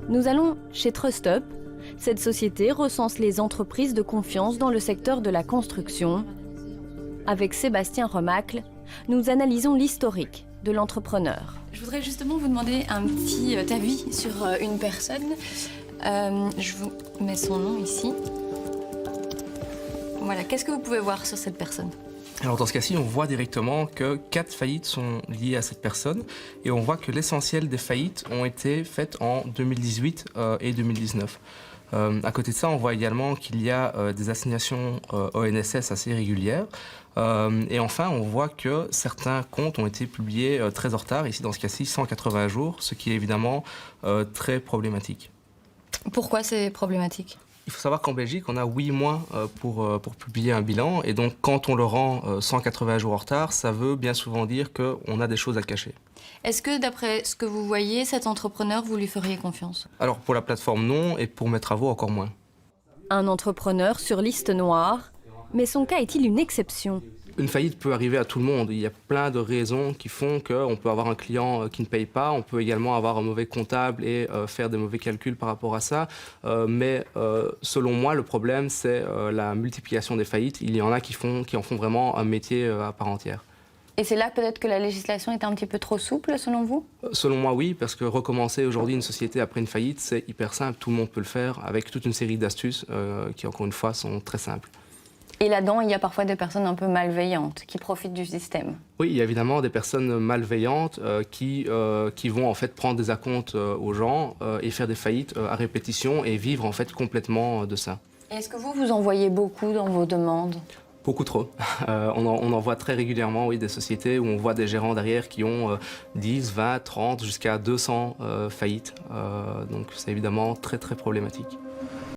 Nous allons chez TrustUp. Cette société recense les entreprises de confiance dans le secteur de la construction. Avec Sébastien Remacle, nous analysons l'historique de l'entrepreneur. Je voudrais justement vous demander un petit avis sur une personne. Je vous mets son nom ici. Voilà, qu'est-ce que vous pouvez voir sur cette personne ? Alors dans ce cas-ci, on voit directement que 4 faillites sont liées à cette personne et on voit que l'essentiel des faillites ont été faites en 2018 et 2019. À côté de ça, on voit également qu'il y a des assignations ONSS assez régulières. Et enfin, on voit que certains comptes ont été publiés très en retard, ici dans ce cas-ci 180 jours, ce qui est évidemment très problématique. Pourquoi c'est problématique ? Il faut savoir qu'en Belgique, on a 8 mois pour publier un bilan. Et donc, quand on le rend 180 jours en retard, ça veut bien souvent dire qu'on a des choses à cacher. Est-ce que, d'après ce que vous voyez, cet entrepreneur, vous lui feriez confiance ? Alors, pour la plateforme, non. Et pour mes travaux, encore moins. Un entrepreneur sur liste noire, mais son cas est-il une exception ? Une faillite peut arriver à tout le monde. Il y a plein de raisons qui font qu'on peut avoir un client qui ne paye pas. On peut également avoir un mauvais comptable et faire des mauvais calculs par rapport à ça. Mais selon moi, le problème, c'est la multiplication des faillites. Il y en a qui en font vraiment un métier à part entière. Et c'est là peut-être que la législation est un petit peu trop souple, selon vous ? Selon moi, oui, parce que recommencer aujourd'hui une société après une faillite, c'est hyper simple. Tout le monde peut le faire avec toute une série d'astuces qui, encore une fois, sont très simples. Et là-dedans, il y a parfois des personnes un peu malveillantes qui profitent du système. Oui, il y a évidemment des personnes malveillantes qui vont en fait prendre des acomptes aux gens et faire des faillites à répétition et vivre en fait complètement de ça. Est-ce que vous en voyez beaucoup dans vos demandes ? Beaucoup trop. On en voit très régulièrement, oui, des sociétés où on voit des gérants derrière qui ont 10, 20, 30, jusqu'à 200 faillites. Donc c'est évidemment très très problématique.